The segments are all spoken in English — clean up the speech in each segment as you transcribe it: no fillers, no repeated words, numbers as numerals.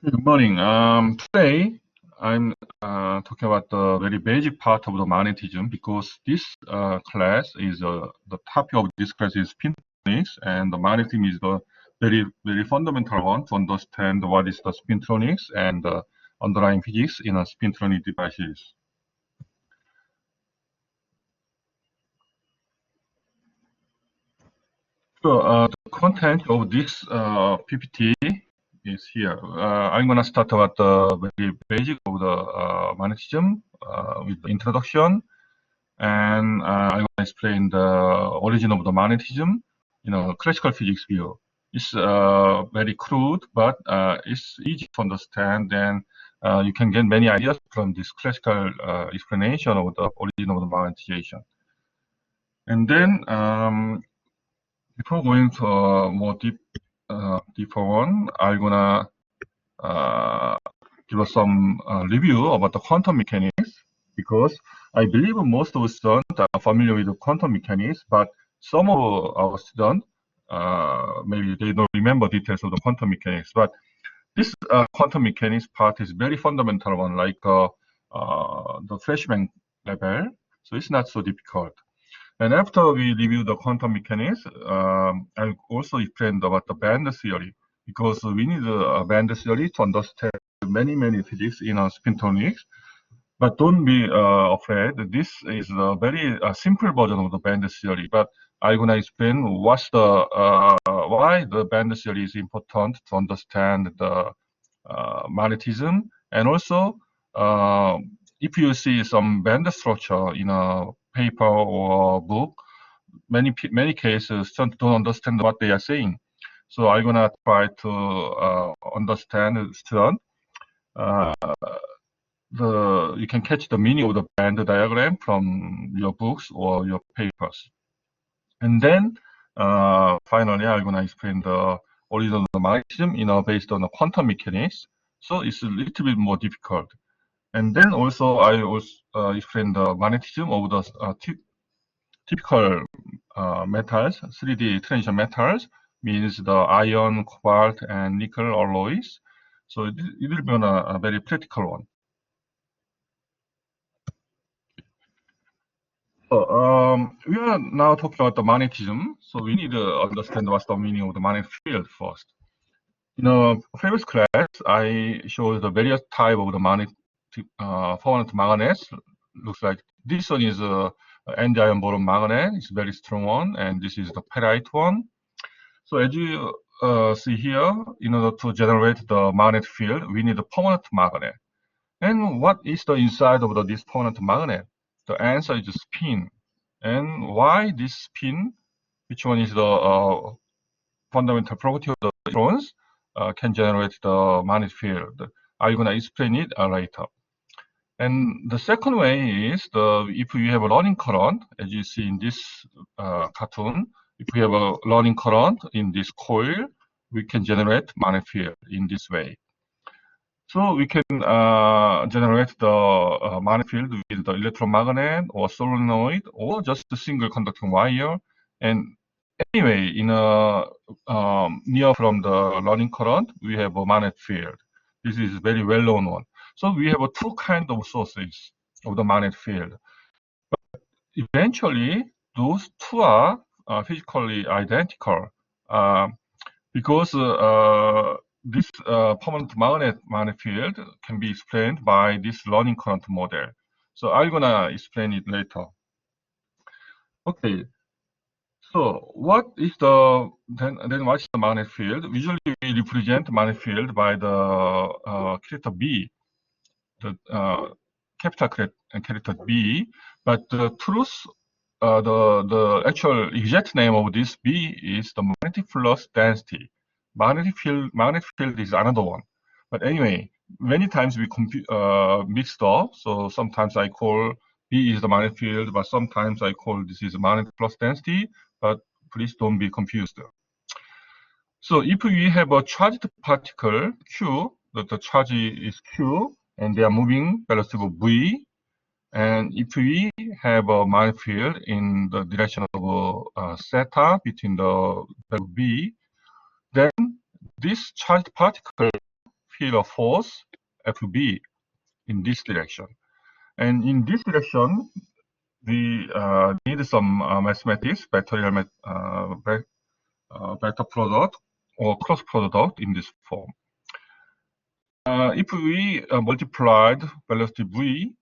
Okay, good morning. Today I'm talking about the very basic part of the magnetism because this class is the topic of this class is spin tronics, and the magnetism is the very fundamental one to understand what is the spintronics and the underlying physics in a spintronic devices. So the content of this PPT is here. I'm gonna start about the very basic of the magnetism with the introduction, and I'm gonna explain the origin of the magnetism in a classical physics view. It's very crude, but it's easy to understand, and you can get many ideas from this classical explanation of the origin of the magnetization. And then before going to a more deeper one, I'm gonna give us some review about the quantum mechanics, because I believe most of the students are familiar with the quantum mechanics, but some of our students maybe they don't remember details of the quantum mechanics. But this quantum mechanics part is very fundamental one, like the freshman level, so it's not so difficult. And after we review the quantum mechanics, I'll also explain about the band theory, because we need a band theory to understand many physics in spintronics. But don't be afraid. This is a very simple version of the band theory. But I'm gonna explain what's the why the band theory is important to understand the magnetism, and also if you see some band structure in a paper or book, many cases students don't understand what they are saying. So I'm gonna try to understand the student. You can catch the meaning of the band diagram from your books or your papers. And then finally, I'm gonna explain the origin of the magnetism based on the quantum mechanics. So it's a little bit more difficult. And then also I also explain the magnetism of the typical metals, 3D transition metals, means the iron, cobalt, and nickel alloys. So it will be a very practical one. So we are now talking about the magnetism. So we need to understand what's the meaning of the magnetic field first. In a previous class, I showed the various type of the magnetic permanent magnets. Looks like this one is a N-ion boron magnet. It's a very strong one, and this is the ferrite one. So as you see here, in order to generate the magnetic field, we need a permanent magnet. And what is the inside of this permanent magnet? The answer is spin. And why this spin, which one is the fundamental property of the electrons, can generate the magnetic field? I'm going to explain it later. And the second way is if we have a running current, as you see in this cartoon, if we have a running current in this coil, we can generate magnetic field in this way. So we can generate the magnetic field with the electromagnet or solenoid or just a single conducting wire. And anyway, in a near from the running current, we have a magnetic field. This is very well-known one. So we have two kinds of sources of the magnetic field. But eventually, those two are physically identical because this permanent magnetic field can be explained by this running current model. So I'm gonna explain it later. Okay. So what is then what's the magnetic field? Usually we represent magnetic field by the character B, the capital character B. But the truth, the actual exact name of this B is the magnetic flux density. Magnetic field is another one. But anyway, many times we mixed up. So sometimes I call B is the magnetic field, but sometimes I call this is magnetic flux density. But please don't be confused. So if we have a charged particle Q, that the charge is Q, and they are moving velocity of V, and if we have a magnetic field in the direction of theta between the V, then this charged particle feel a force FB in this direction. And in this direction, we need some mathematics, vector product or cross product in this form. If we multiplied velocity v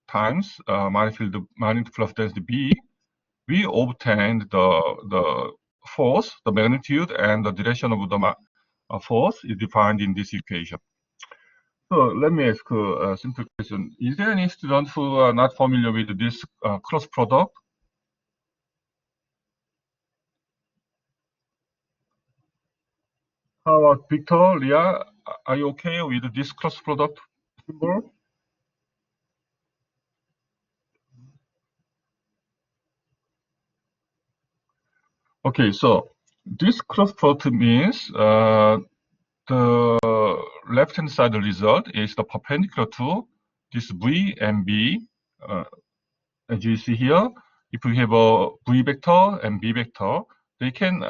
times magnetic flux density b, we obtained the force, the magnitude, and the direction of the force is defined in this equation. So let me ask a simple question. Is there any student who are not familiar with this cross product? How about Victor, Leah? Are you okay with this cross product symbol? Okay, so this cross product means the left-hand side result is the perpendicular to this V and B. As you see here, if we have a V vector and B vector, they can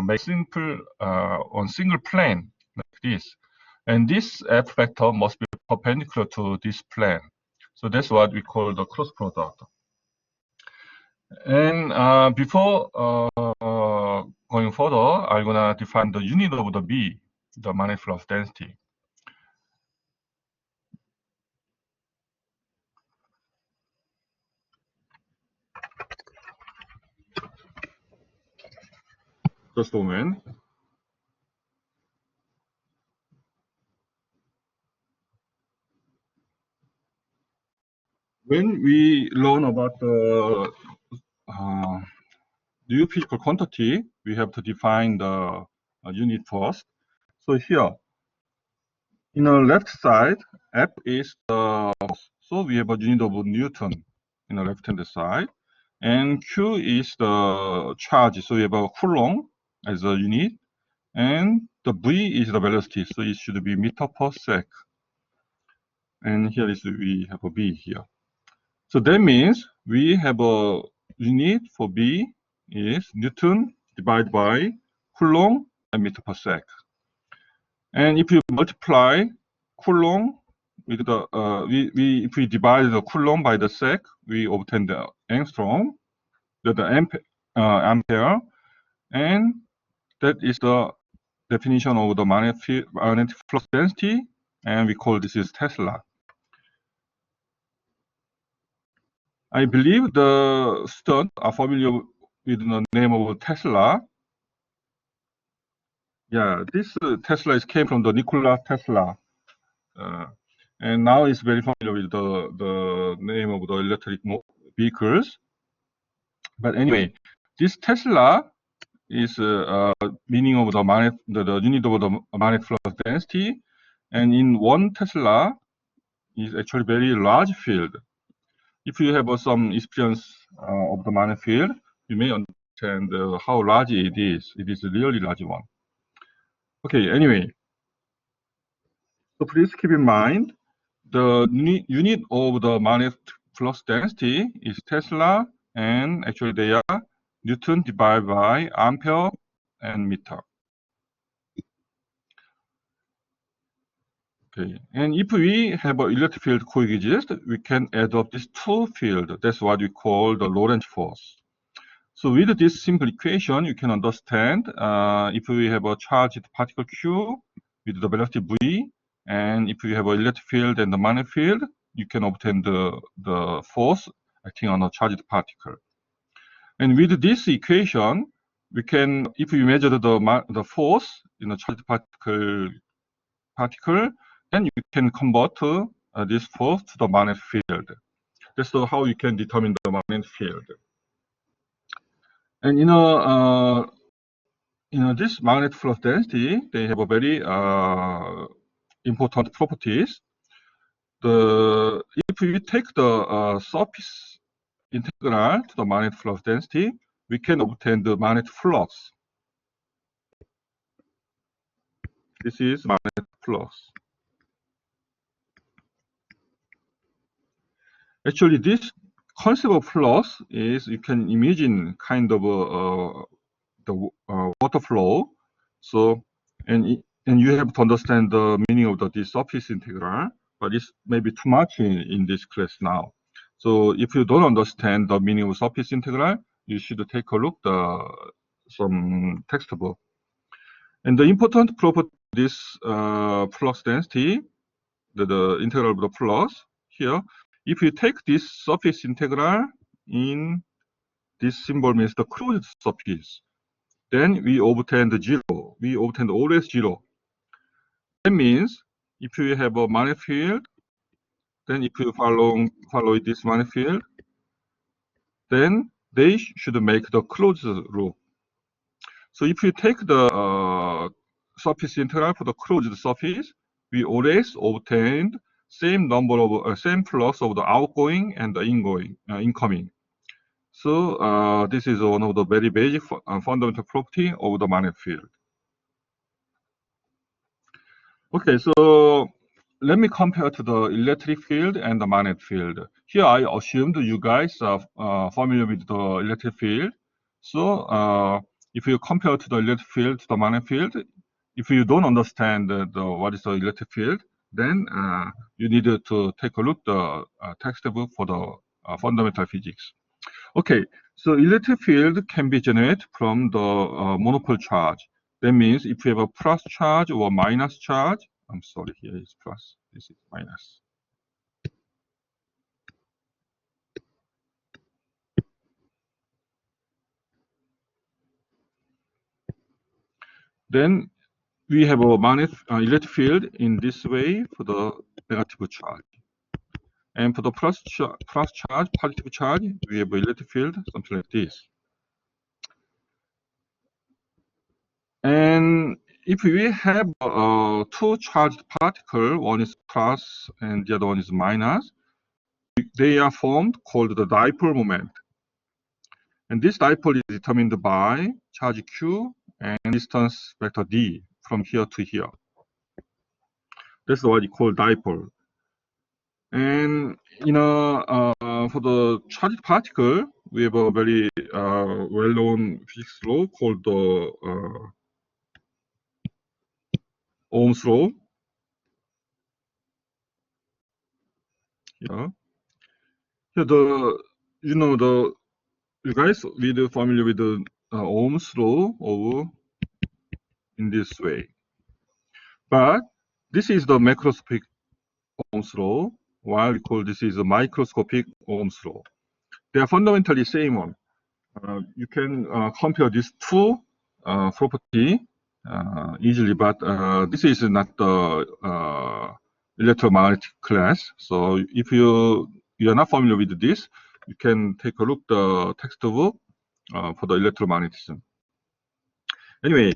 make simple on single plane like this. And this F vector must be perpendicular to this plane. So that's what we call the cross product. And before going further, I'm gonna define the unit of the B, the magnetic flux density. Just a moment. When we learn about the new physical quantity, we have to define the unit first. So here, in the left side, F is the force. So we have a unit of Newton in the left-hand side. And Q is the charge. So we have a Coulomb as a unit. And the V is the velocity. So it should be meter per sec. And here is we have a B here. So that means we have a unit for B is Newton divided by Coulomb and meter per sec. And if you multiply Coulomb with the if we divide the Coulomb by the sec, we obtain the angstrom, the ampere, and that is the definition of the magnetic flux density, and we call this is Tesla. I believe the students are familiar with the name of Tesla. Yeah, this Tesla came from the Nikola Tesla. And now it's very familiar with the name of the electric vehicles. But anyway, this Tesla is meaning of the unit of the magnetic flux density. And in 1 Tesla is actually very large field. If you have some experience of the magnetic field, you may understand how large it is. It is a really large one. Okay, anyway. So please keep in mind, the unit of the magnetic flux density is Tesla, and actually they are Newton divided by ampere and meter. Okay, and if we have an electric field coexist, we can add up these two fields. That's what we call the Lorentz force. So with this simple equation, you can understand if we have a charged particle Q with the velocity V, and if we have an electric field and the magnetic field, you can obtain the force acting on a charged particle. And with this equation, we can, if we measure the force in a charged particle, then you can convert this force to the magnetic field. That's how you can determine the magnetic field. And this magnetic flux density, they have a very important properties. If we take the surface integral to the magnetic flux density, we can obtain the magnetic flux. This is magnetic flux. Actually, this concept of flux is, you can imagine kind of the water flow. So, and and you have to understand the meaning of this surface integral, but it's maybe too much in this class now. So if you don't understand the meaning of surface integral, you should take a look some textbook. And the important property of this flux density, the integral of the flux here, if you take this surface integral in this symbol means the closed surface, then we obtain the zero. We obtain always zero. That means if you have a magnetic field, then if you follow this magnetic field, then they should make the closed loop. So if you take the surface integral for the closed surface, we always obtained same number of same flux of the outgoing and the incoming. So this is one of the very basic fundamental property of the magnetic field. Okay, so let me compare to the electric field and the magnetic field. Here I assumed you guys are familiar with the electric field. So if you compare to the electric field to the magnetic field, if you don't understand what is the electric field, then you need to take a look at the textbook for the fundamental physics. Okay, so electric field can be generated from the monopole charge. That means if you have a plus charge or minus charge, I'm sorry, here is plus, this is minus. Then we have a electric field in this way for the negative charge. And for the plus charge, positive charge, we have an electric field, something like this. And if we have two charged particles, one is plus and the other one is minus, they are formed called the dipole moment. And this dipole is determined by charge Q and distance vector D from here to here. That's what we call dipole. And for the charged particle, we have a very well-known physics law called the Ohm's law. Yeah. Here you guys are familiar with the Ohm's law in this way. But this is the macroscopic Ohm's law, while we call this is a microscopic Ohm's law. They are fundamentally same one. You can compare these two property easily, but this is not the electromagnetic class. So if you are not familiar with this, you can take a look the textbook for the electromagnetism. Anyway,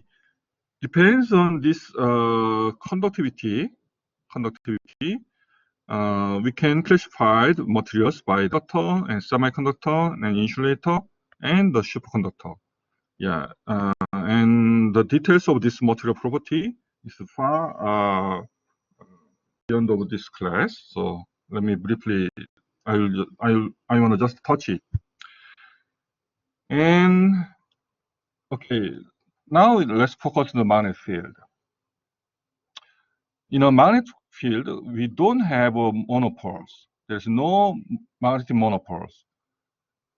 depends on this conductivity. We can classify the materials by conductor and semiconductor and insulator and the superconductor. Yeah, and the details of this material property is far beyond of this class. So let me briefly, I want to just touch it. And okay, now let's focus on the magnetic field. In a magnetic field, we don't have monopoles. There's no magnetic monopoles.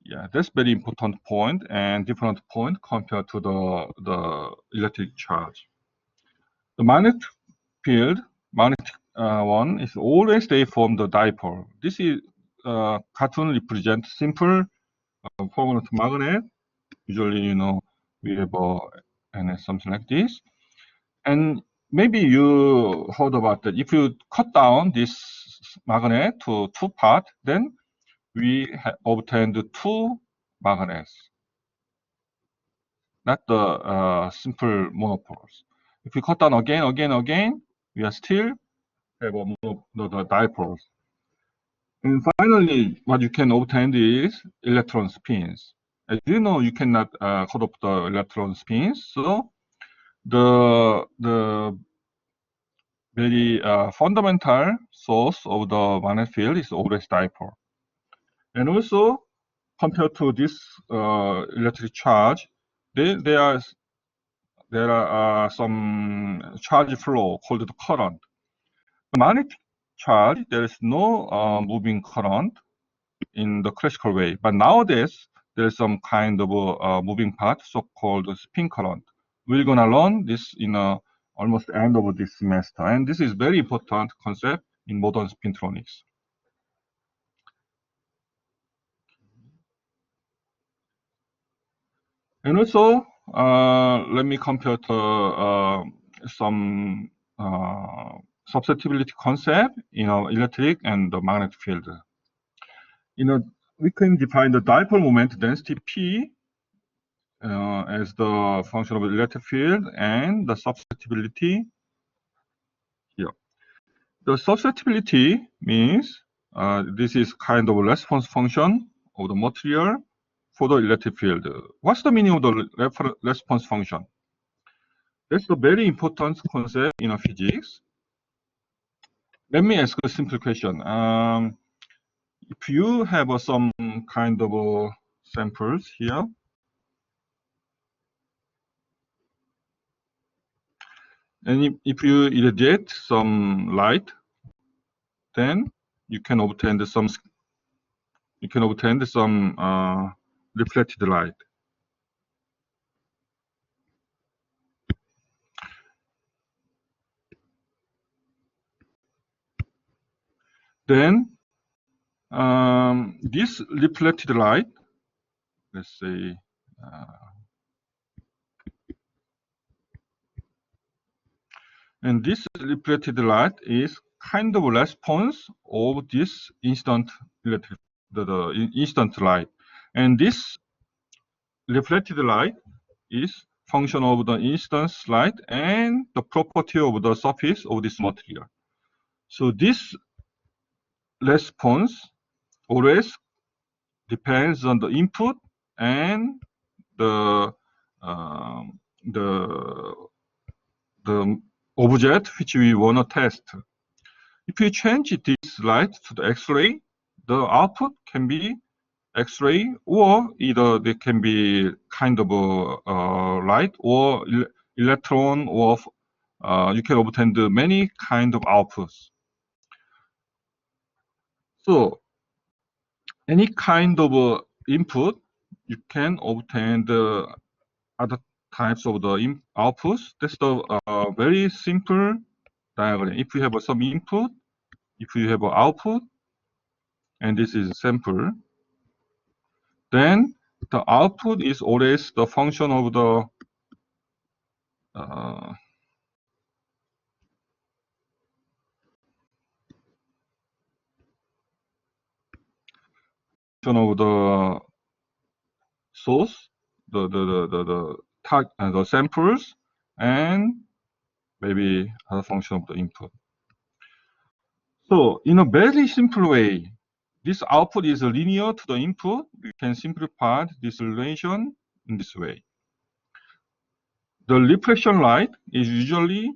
Yeah, that's very important point and different point compared to the electric charge. The magnetic field, magnetic one, is always they form the dipole. This is cartoon represents simple permanent magnet. Usually, we have and something like this. And maybe you heard about that. If you cut down this magnet to two parts, then we obtained two magnets, not the simple monopoles. If we cut down again, we are still have the dipoles. And finally, what you can obtain is electron spins. As you know, you cannot cut off the electron spins, so the very fundamental source of the magnetic field is always dipole. And also, compared to this electric charge, they are there are some charge flow called the current. The magnetic charge, there is no moving current in the classical way, but nowadays there is some kind of a moving part, so-called spin current. We're gonna learn this in almost end of this semester, and this is very important concept in modern spintronics. And also, let me compare to some susceptibility concept, electric and the magnetic field. We can define the dipole moment density P as the function of the electric field and the susceptibility here. The susceptibility means this is kind of a response function of the material for the electric field. What's the meaning of the response function? That's a very important concept in physics. Let me ask a simple question. If you have some kind of samples here, and if you irradiate some light, then you can obtain some reflected light. Then this reflected light, let's say, and this reflected light is kind of a response of this instant electric, the instant light, and this reflected light is function of the instance light and the property of the surface of this material. So this response always depends on the input and the object which we want to test. If you change this light to the X-ray, the output can be X-ray, or either they can be kind of a light or electron, or you can obtain the many kind of outputs. So any kind of input, you can obtain the other types of the outputs. That's the very simple diagram. If you have some input, if you have an output, and this is a sample, then the output is always the function of the source, the samples, and maybe other function of the input. So in a very simple way, this output is linear to the input. We can simplify this relation in this way. The reflection light is usually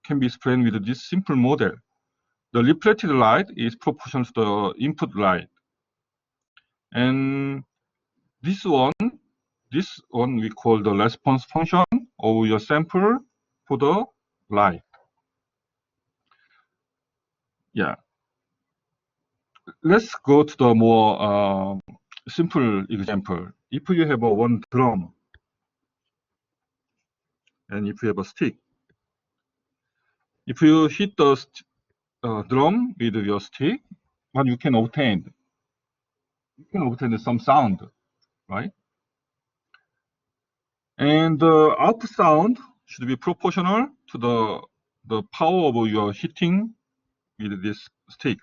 can be explained with this simple model. The reflected light is proportional to the input light. And this one we call the response function of your sample for the light. Yeah. Let's go to the more simple example. If you have one drum, and if you have a stick, if you hit the drum with your stick, what you can obtain? You can obtain some sound, right? And the output sound should be proportional to the power of your hitting with this stick.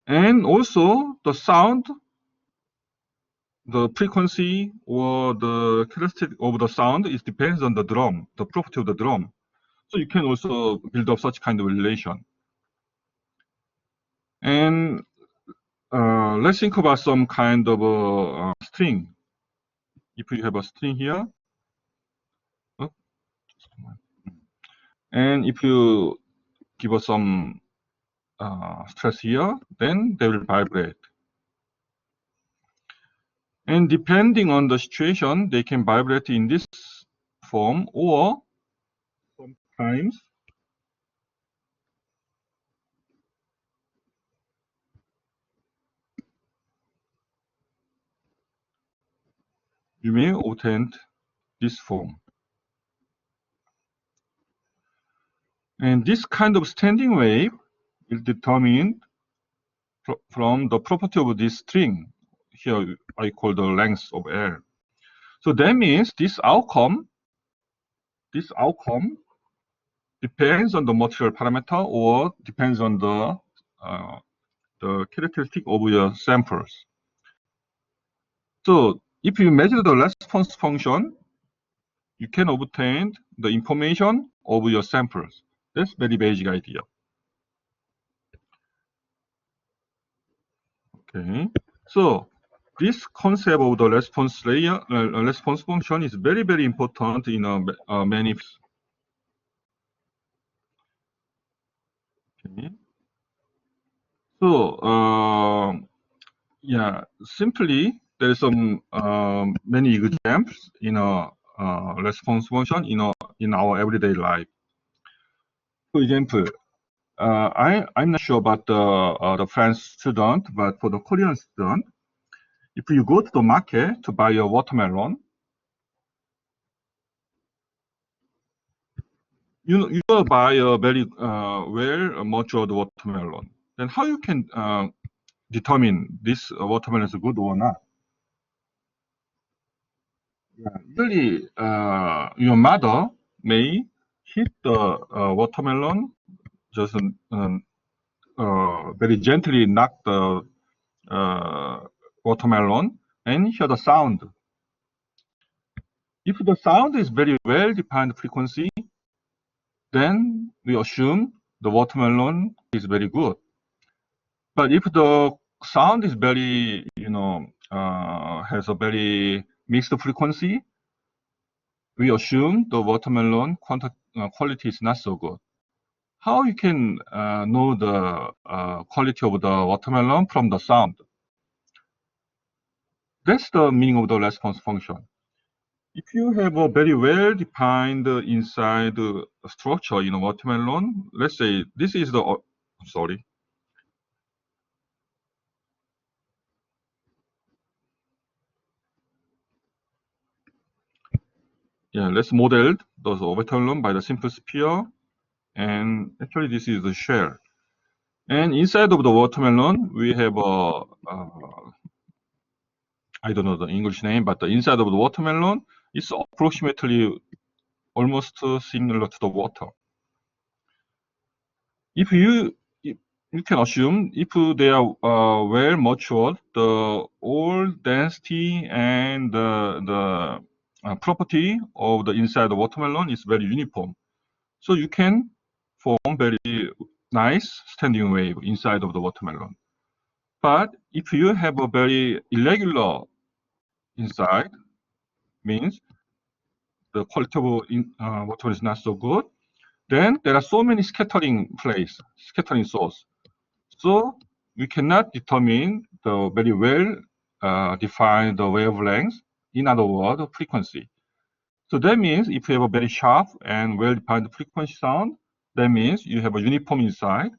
And also the sound, the frequency or the characteristic of the sound is depends on the drum, the property of the drum. So you can also build up such kind of relation. And let's think about some kind of a string. If you have a string here, and if you give us some stress here, then they will vibrate. And depending on the situation, they can vibrate in this form, or sometimes you may obtain this form. And this kind of standing wave is determined from the property of this string. Here I call the length of L. So that means this outcome depends on the material parameter or depends on the characteristic of your samples. So if you measure the response function, you can obtain the information of your samples. That's very basic idea. Okay, so this concept of the response layer, response function is very, very important in many. Okay. So yeah, simply there is some many examples in a response function in our everyday life. For example, I'm not sure about the French student, but for the Korean student, if you go to the market to buy a watermelon, you will buy a very well matured watermelon. Then how you can determine this watermelon is good or not? Yeah, usually, your mother may hit the watermelon, just very gently knock the watermelon and hear the sound. If the sound is very well-defined frequency, then we assume the watermelon is very good. But if the sound is very, has a very mixed frequency, we assume the watermelon quality is not so good. How you can know the quality of the watermelon from the sound? That's the meaning of the response function. If you have a very well-defined inside structure in a watermelon, let's say this is the, sorry. Yeah, let's model those watermelon by the simple sphere. And actually this is the shell. And inside of the watermelon, we have a, I don't know the English name, but the inside of the watermelon is approximately almost similar to the water. If you can assume if they are well matured, the all density and the property of the inside the watermelon is very uniform. So you can form very nice standing wave inside of the watermelon. But if you have a very irregular inside, means the quality of water is not so good, then there are so many scattering source. So we cannot determine the very well defined wavelength, in other words, frequency. So that means if you have a very sharp and well defined frequency sound, that means you have a uniform inside.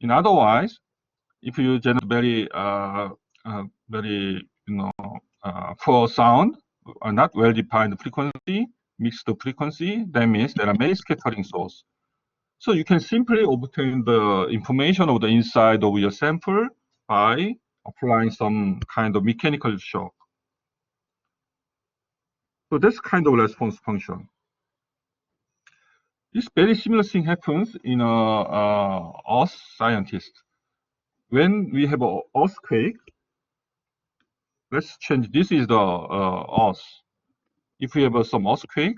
In otherwise, if you generate very poor sound, not well defined frequency, mixed frequency, that means there are many scattering sources. So you can simply obtain the information of the inside of your sample by applying some kind of mechanical shock. So that's kind of response function. This very similar thing happens in earth scientist. When we have an earthquake, let's change. This is the earth. If we have some earthquake,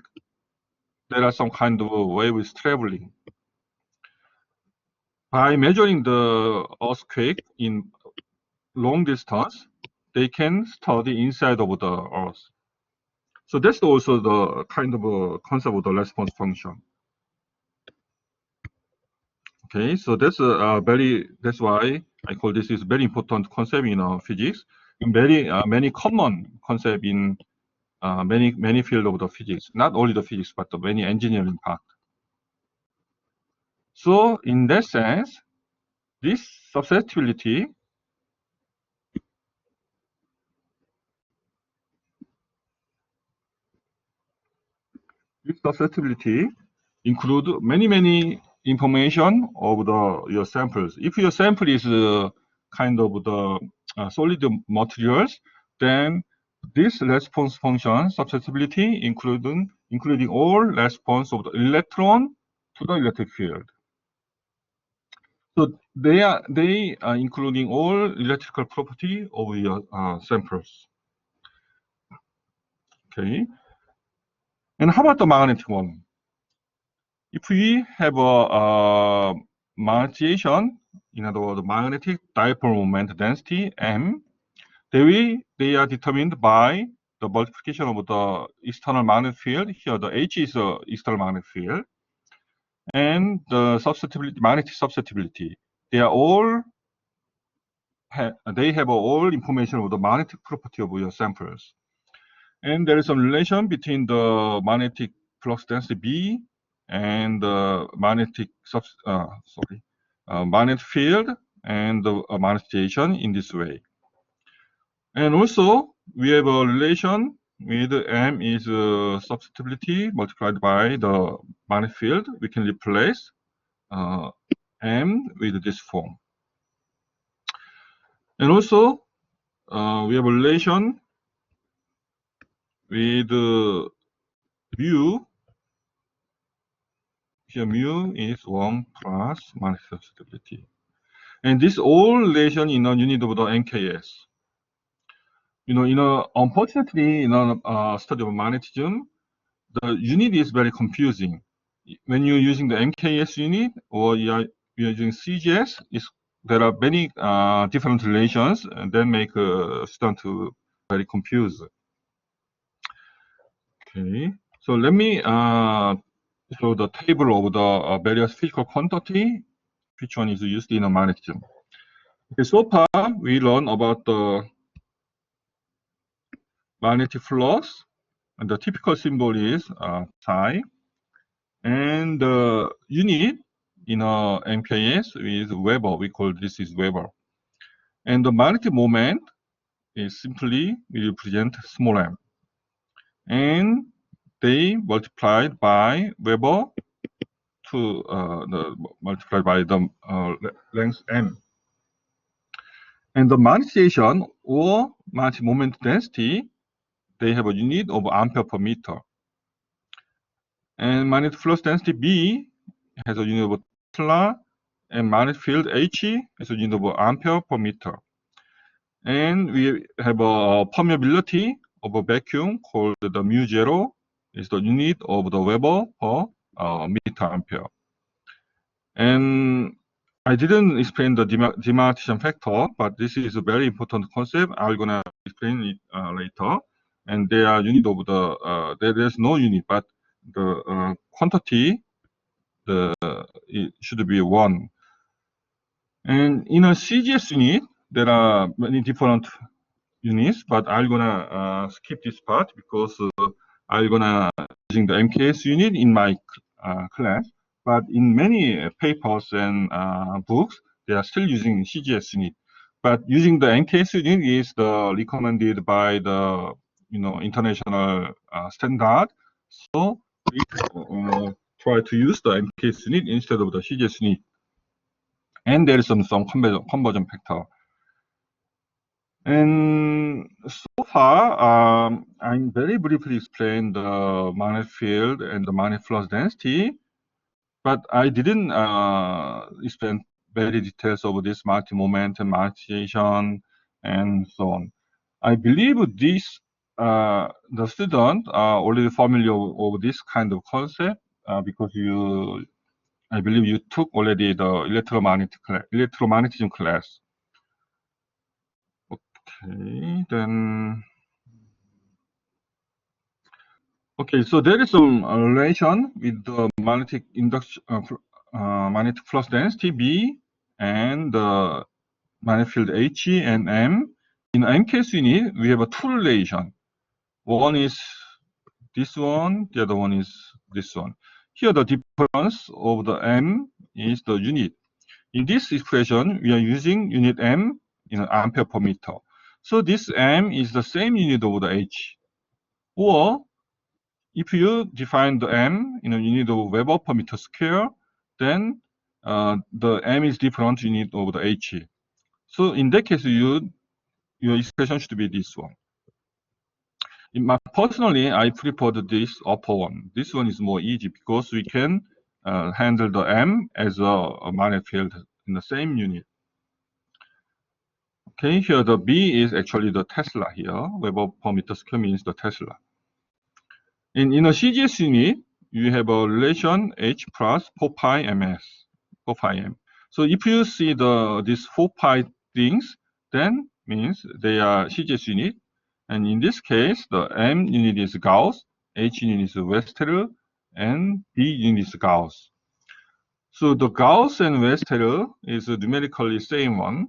there are some kind of waves traveling. By measuring the earthquake in long distance, they can study inside of the earth. So that's also the kind of a concept of the response function. Okay, so that's why I call this is very important concept in physics. many common concept in many field of the physics, not only the physics, but the many engineering part. So in that sense, this susceptibility include many information of your samples. If your sample is kind of the solid materials, then this response function susceptibility including all response of the electron to the electric field. So they are including all electrical property of your samples. Okay. And how about the magnetic one? If we have a magnetization, in other words, magnetic dipole moment density M, they are determined by the multiplication of the external magnetic field. Here, the H is the external magnetic field, and the susceptibility, magnetic susceptibility. They have all information of the magnetic property of your samples. And there is some relation between the magnetic flux density B and the magnetic magnetic field and the magnetization in this way. And also we have a relation with M is susceptibility multiplied by the magnetic field. We can replace M with this form. And also we have a relation with mu. Here mu is 1 plus magnetic susceptibility. And this all relation in a unit of the MKS. Unfortunately, in a study of magnetism, the unit is very confusing. When you're using the MKS unit or you're using CGS, there are many different relations that make students very confused. Okay, so let me show the table of the various physical quantity, which one is used in a magnetism. Okay, so far we learned about the magnetic flux, and the typical symbol is psi, and the unit in a MKS is Weber. We call this is Weber, and the magnetic moment is simply we represent small m, and they multiplied by Weber to multiplied by the length m. And the magnetization or magnetic moment density, they have a unit of ampere per meter. And magnetic flux density B has a unit of Tesla, and magnetic field H has a unit of ampere per meter. And we have a permeability of a vacuum called the mu zero, is the unit of the Weber per meter ampere. And I didn't explain the demagnetization factor, but this is a very important concept. I'm gonna explain it later. And they are unit of the there's no unit, but the quantity it should be 1. And in a CGS unit, there are many different units, but I'm gonna skip this part because I'm gonna using the MKS unit in my class. But in many papers and books, they are still using CGS unit. But using the MKS unit is the recommended by the international standard. So we try to use the MKS unit instead of the CGS unit. And there is some conversion factor. And so far, I'm very briefly explained the magnetic field and the magnetic flux density, but I didn't explain very details of this magnetic moment and magnetization and so on. I believe this the students are already familiar with this kind of concept because I believe you took already the electromagnetism class. Okay, then. Okay, so there is some relation with the magnetic induction, magnetic flux density B and the magnetic field H and M in M case unit, we have a two relation. One is this one, the other one is this one. Here, the difference of the M is the unit. In this expression, we are using unit M in ampere per meter. So this M is the same unit of the H. Or if you define the M in a unit of Weber per meter square, then the M is different unit of the H. So in that case, your expression should be this one. Personally, I prefer this upper one. This one is more easy because we can handle the M as a magnetic field in the same unit. Okay, here the B is actually the Tesla here. Weber per meter square means the Tesla. In a CGS unit, you have a relation H plus 4 pi ms, 4 pi m. So if you see these 4 pi things, then means they are CGS unit. And in this case, the M unit is Gauss, H unit is Westerl, and B unit is Gauss. So the Gauss and Westerl is numerically same one.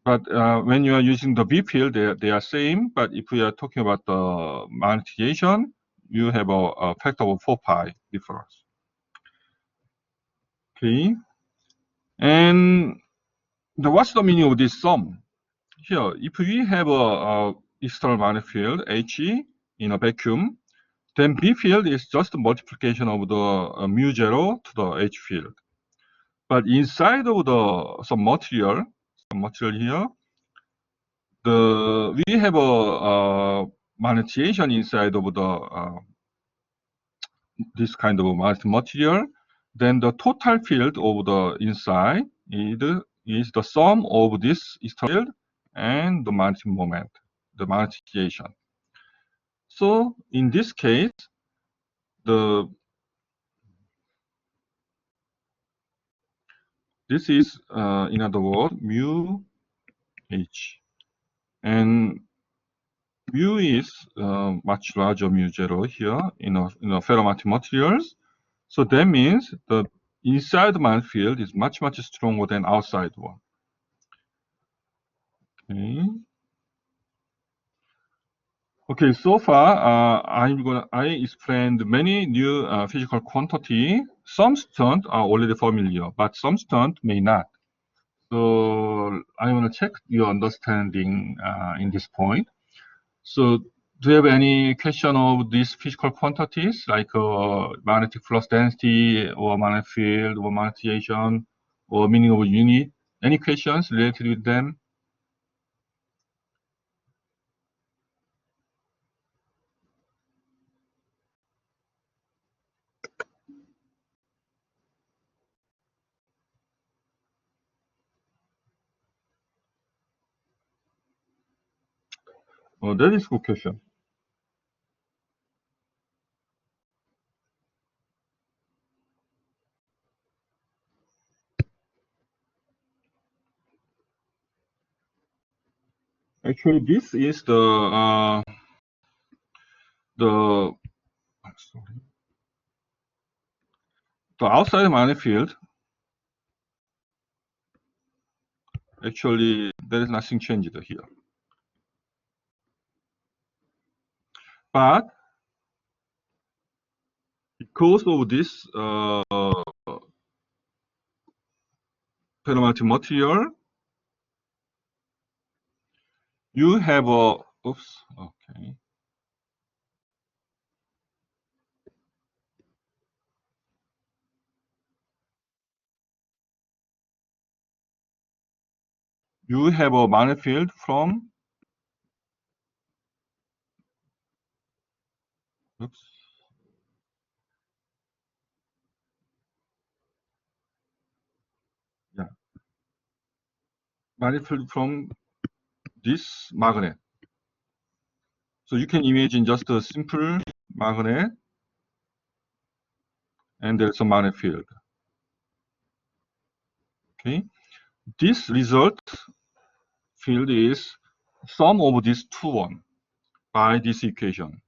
But when you are using the B field, they are same. But if we are talking about the magnetization, you have a factor of 4 pi difference. Okay. And what's the meaning of this sum? Here, if we have a external magnetic field, H, in a vacuum, then B field is just a multiplication of the mu zero to the H field. But inside of some material here, we have a magnetization inside of this kind of magnetic material. Then the total field of the inside is the sum of this external field and the magnetic moment, the magnetization. So in this case, this is in other words mu h, and mu is much larger mu zero here in a ferromagnetic materials. So that means the inside magnetic field is much stronger than outside one. Okay. Okay, so far I explained many new physical quantity. Some students are already familiar, but some students may not. So I want to check your understanding in this point. So do you have any question of these physical quantities like magnetic flux density or magnetic field or magnetization or meaning of a unit? Any questions related with them? Oh, that is a good question. Actually, this is the outside magnetic field. Actually, there is nothing changed here. But because of this ferromagnetic material, you have a okay. You have a magnetic field from magnetic field from this magnet. So you can imagine just a simple magnet, and there's a magnetic field. Okay, this result field is sum of these two one by this equation.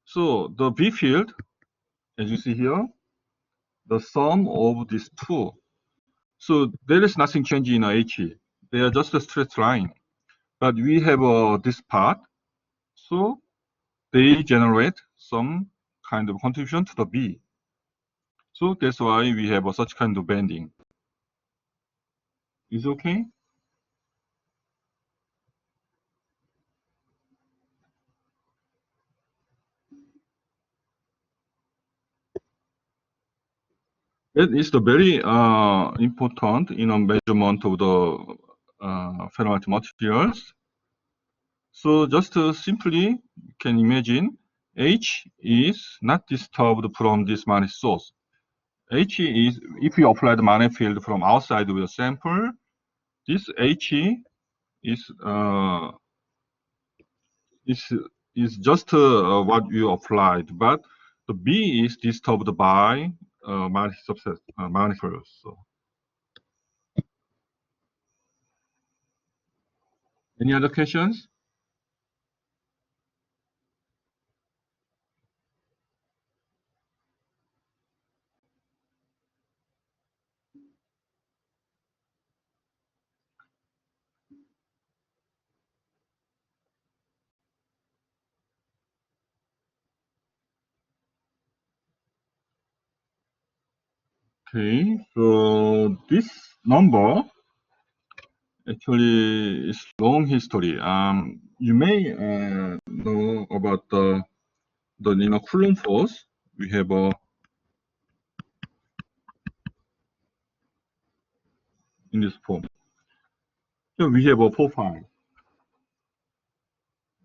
So the B field, as you see here, the sum of these two. So there is nothing changing in H. they are just a straight line. But we have this part, so they generate some kind of contribution to the B. So that's why we have such kind of bending. Is it okay? That is the very important measurement of the ferromagnetic materials. So just simply you can imagine H is not disturbed from this magnetic source. H is, if we apply the magnetic field from outside of the sample, this H is is just what you applied, but the B is disturbed by magnetic subset magnetic field. So, any other questions? Okay, so this number actually is long history. You may know about the Coulomb force. We have in this form. So we have a profile.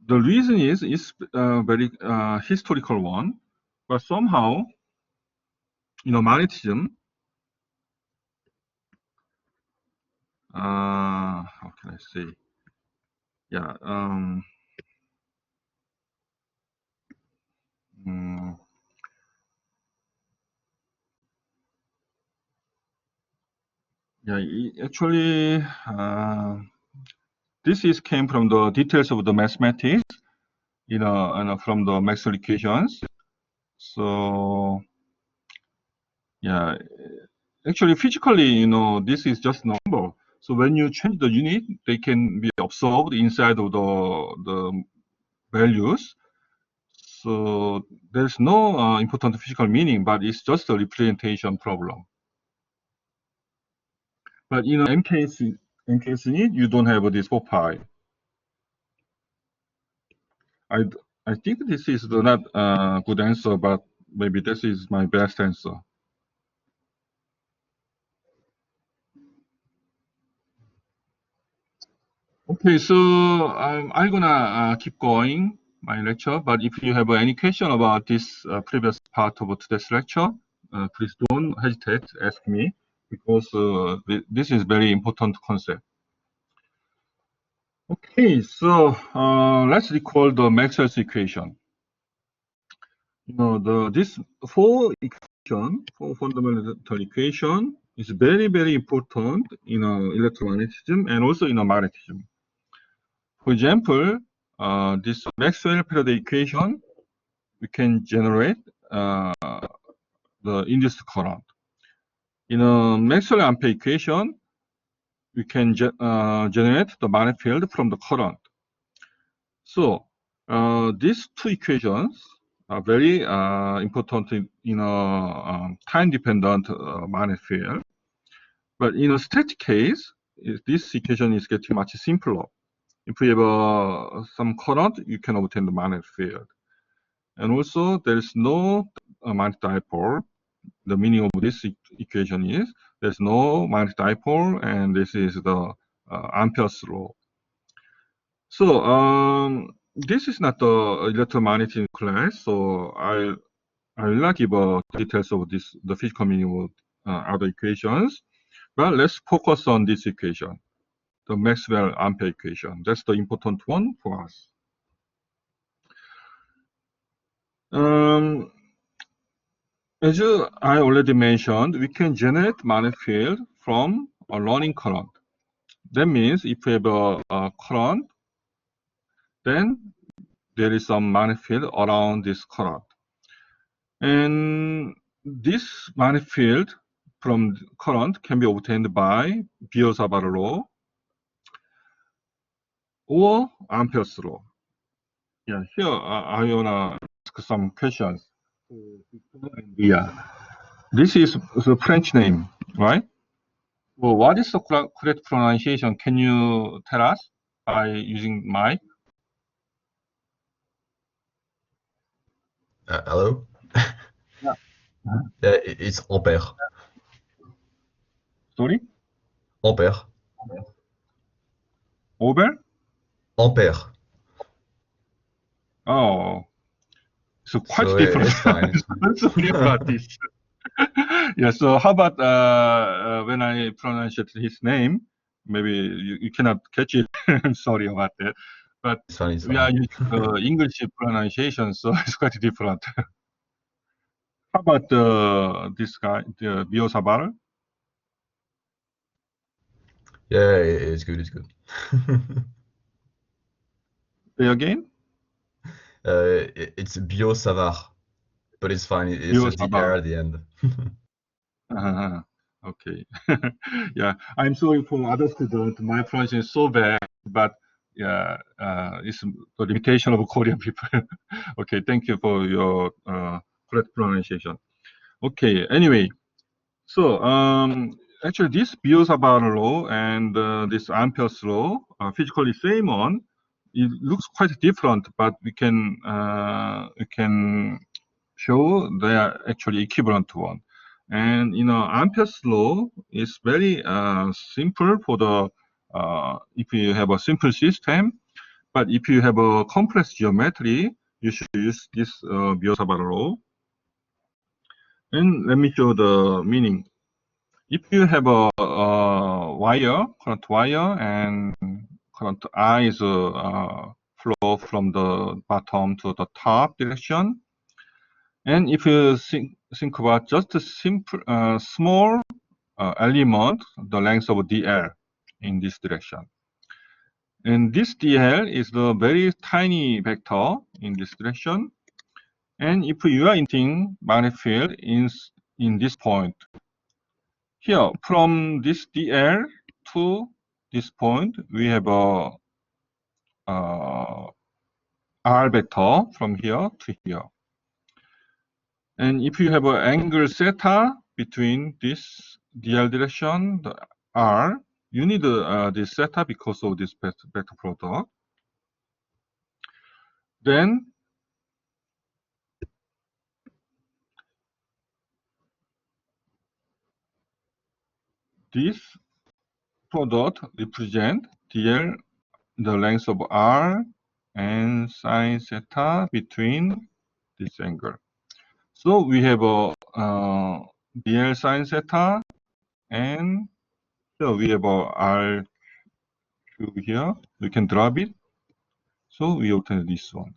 The reason is it's a very historical one, but somehow magnetism. How can I say? Yeah. Mm, yeah. Actually, this is came from the details of the mathematics, from the Maxwell equations. So, yeah. Actually, physically, this is just number. So when you change the unit, they can be absorbed inside of the values. So there's no important physical meaning, but it's just a representation problem. But MKS unit, you don't have this 4 pi. I think this is not a good answer, but maybe this is my best answer. Okay, so I'm gonna keep going my lecture, but if you have any question about this previous part of today's lecture, please don't hesitate to ask me, because this is very important concept. Okay, so let's recall the Maxwell's equation. This four fundamental equation is very, very important in electromagnetism and also in magnetism. For example, this Maxwell Faraday equation, we can generate the induced current. In a Maxwell Ampere equation, we can generate the magnetic field from the current. So these two equations are very important in a time-dependent magnetic field. But in a static case, this equation is getting much simpler. If we have some current, you can obtain the magnetic field. And also, there is no magnetic dipole. The meaning of this equation is there's no magnetic dipole, and this is the Ampere's law. So this is not the electromagnetic class, so I will not give details of the physical meaning of other equations, but let's focus on this equation, the Maxwell Ampere equation. That's the important one for us. As I already mentioned, we can generate magnetic field from a running current. That means if we have a current, then there is some magnetic field around this current. And this magnetic field from current can be obtained by Biot-Savart law. or Ampere's law. Yeah, here I wanna ask some questions. Yeah, this is the French name, right? Well, what is the correct pronunciation? Can you tell us by using mic? Hello? Yeah. Yeah, it's Ampere. Sorry? Ampere. Over? Ampere. Oh, so quite So different. it's fine. Sorry about this. Yeah, so how about when I pronounce his name, maybe you cannot catch it. I'm sorry about that. But It's fine, it's we are fine. using English pronunciation, so it's quite different. How about this guy, the Biosabar? Yeah, it's good, it's good. Say again? It's Bio Savar, but it's fine. It's the Biosabar. air at the end. Okay. Yeah, I'm sorry for other students. My pronunciation is so bad, but yeah, it's the limitation of Korean people. Okay, thank you for your correct pronunciation. Okay, anyway, so actually this Biot-Savart law and this Ampere's law are physically same on. It looks quite different, but we can show they are actually equivalent one. And Ampere's law is very simple for the if you have a simple system, but if you have a complex geometry, you should use this Biot-Savart law. And let me show the meaning. If you have a wire, current wire, and current I is flow from the bottom to the top direction, and if you think about just a simple, small element, the length of dl in this direction. And this dl is the very tiny vector in this direction. And if you are inting magnetic field in this point, here from this dl to this point, we have a r vector from here to here. And if you have an angle theta between this dl direction, the r, you need this theta because of this vector product. Then this product represent dl, the length of r, and sine theta between this angle. So we have a dl sine theta, and so we have a r cube here. We can drop it. So we obtain this one.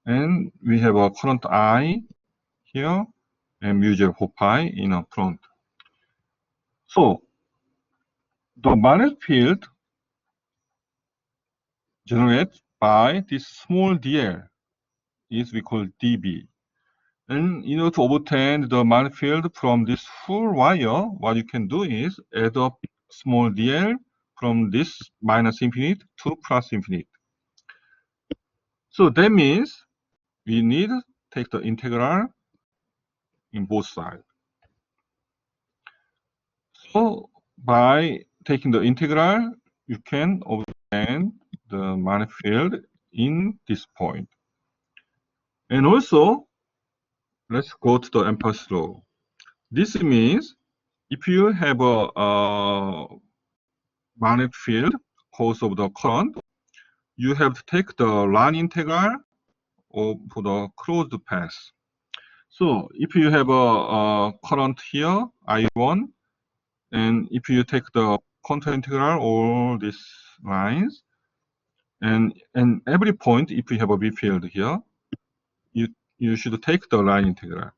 And we have a current I here and mu 0 4 pi in a front. So the magnetic field generated by this small dl is we call dB. And in order to obtain the magnetic field from this full wire, what you can do is add up small dl from this minus infinite to plus infinite. So that means we need to take the integral in both sides. So by taking the integral, you can obtain the magnetic field in this point. And also, let's go to the Ampere's law. This means if you have a magnetic field cause of the current, you have to take the line integral of the closed path. So if you have a current here, I1, and if you take the contour integral all these lines, and every point, if you have a B field here, you should take the line integral.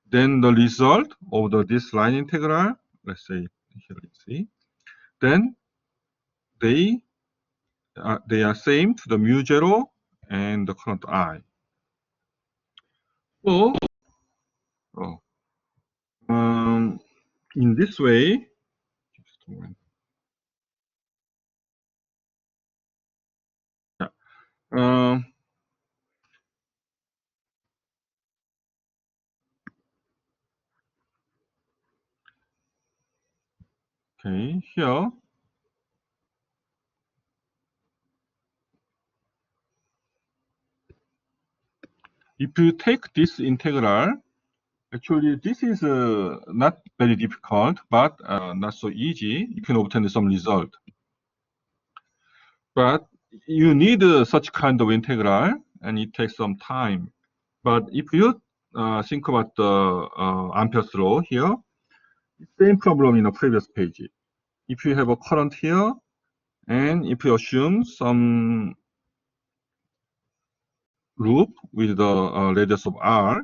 Then the result of this line integral, let's say here, let's see, then they are same to the mu 0 and the current I. So in this way, just a moment. Okay, here. If you take this integral, actually this is not very difficult, but not so easy. You can obtain some result. But you need such kind of integral, and it takes some time. But if you think about the Ampere's law here, same problem in the previous page. If you have a current here, and if you assume some loop with the radius of r,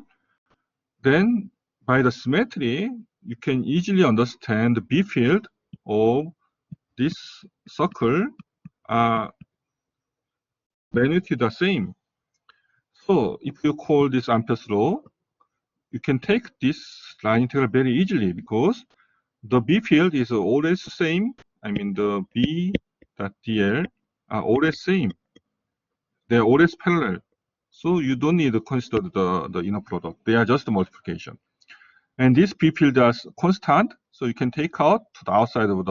then by the symmetry, you can easily understand the B field of this circle are magnitude the same. So if you call this Ampere's law, you can take this line integral very easily because the B field is always same. I mean the B dot dl are always same. They are always parallel. So you don't need to consider the inner product. They are just multiplication. And this B field is constant, so you can take out to the outside of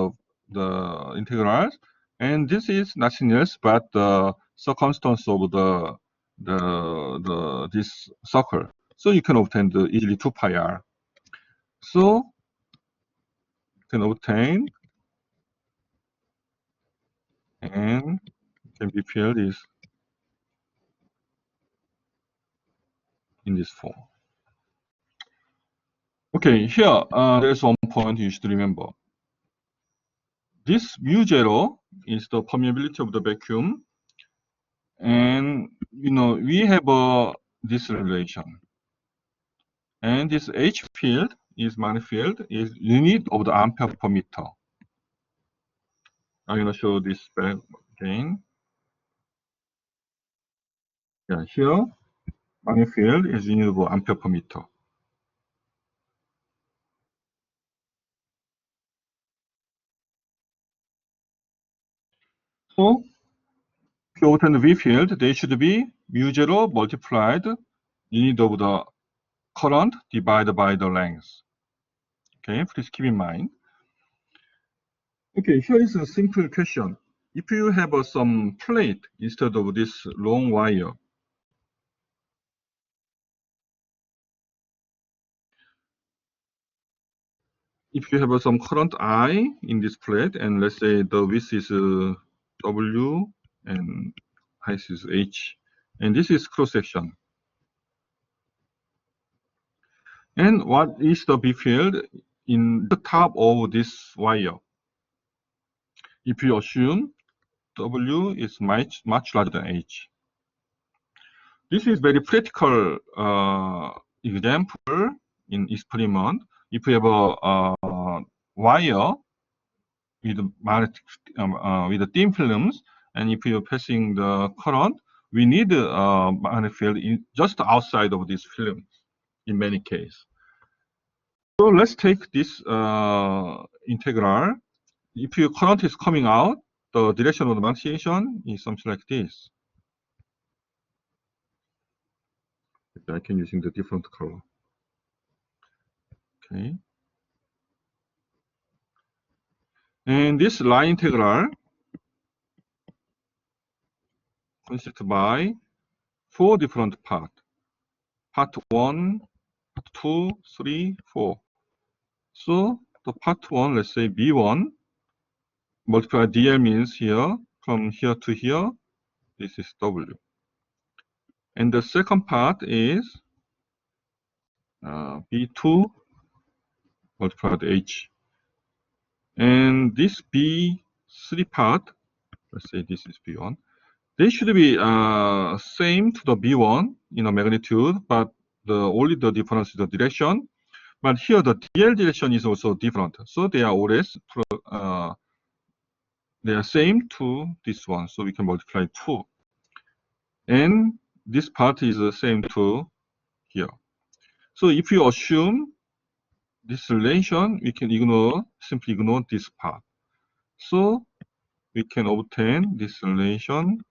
the integrals. And this is nothing else but the circumstance of this circle. So you can obtain easily 2 pi r. So you can obtain, and can be filled is in this form. Okay, here there's one point you should remember. This mu zero is the permeability of the vacuum, and we have this relation, and this H field is magnetic field is unit of the ampere per meter. I'm gonna show this back again. Yeah, here magnetic field is unit of ampere per meter. So if you obtain the V field, they should be mu zero multiplied unit of the current divided by the length. Okay, please keep in mind. Okay, here is a simple question. If you have some plate instead of this long wire, if you have some current I in this plate, and let's say the width is W and height is H, and this is cross section. And what is the B field in the top of this wire? If you assume W is much larger than H. This is very practical example in experiment. If you have a wire with magnetic with the thin films, and if you're passing the current, we need a magnetic field just outside of this film in many cases. So let's take this integral. If your current is coming out, the direction of the magnetization is something like this. I can using the different color. Okay. And this line integral consists by 4 different parts. Part 1, part 2, 3, 4. So the part 1, let's say B1, multiply dl means here, from here to here, this is W. And the second part is B2 multiplied H. And this B3 part, let's say this is B1, they should be same to the B1 in a magnitude, but only the difference is the direction. But here the DL direction is also different, so they are always they are same to this one, so we can multiply 2. And this part is the same to here. So if you assume this relation, we can simply ignore this part. So we can obtain this relation,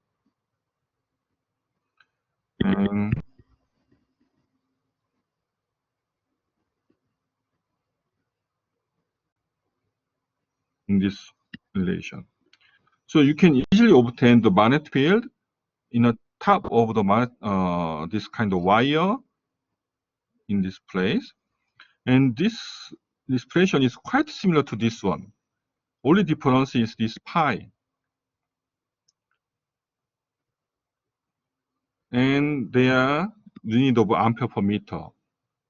and in this relation. So you can easily obtain the magnetic field in the top of the this kind of wire in this place. And this expression is quite similar to this one. Only difference is this pi. And they are unit of ampere per meter.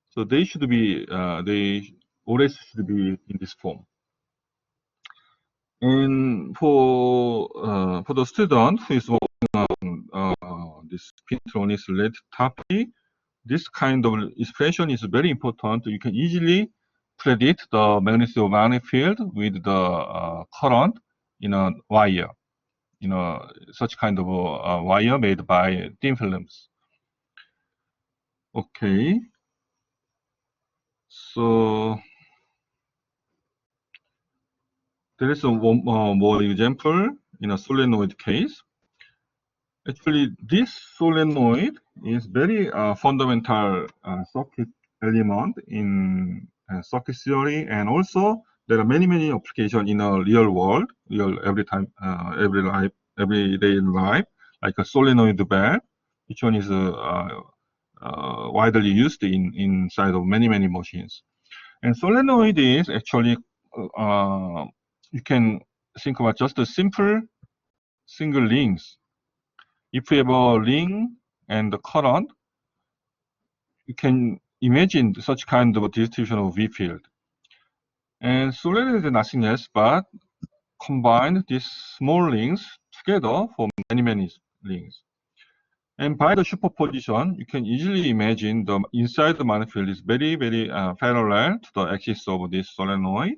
So they should be, they always should be in this form. And for the student who is working on this spintronics related topic, this kind of expression is very important. You can easily predict the magnetic field with the current in a wire, such kind of a wire made by thin films. Okay. So there is one more example in a solenoid case. Actually, this solenoid is very fundamental circuit element in circuit theory, and also there are many applications in a real world, everyday life, like a solenoid valve, which one is widely used inside of many machines. And solenoid is actually you can think about just a simple single rings. If you have a ring and the current, you can imagine such kind of a distribution of V field. And solenoid is nothing else but combine these small rings together for many rings. And by the superposition, you can easily imagine the inside the magnetic field is very parallel to the axis of this solenoid,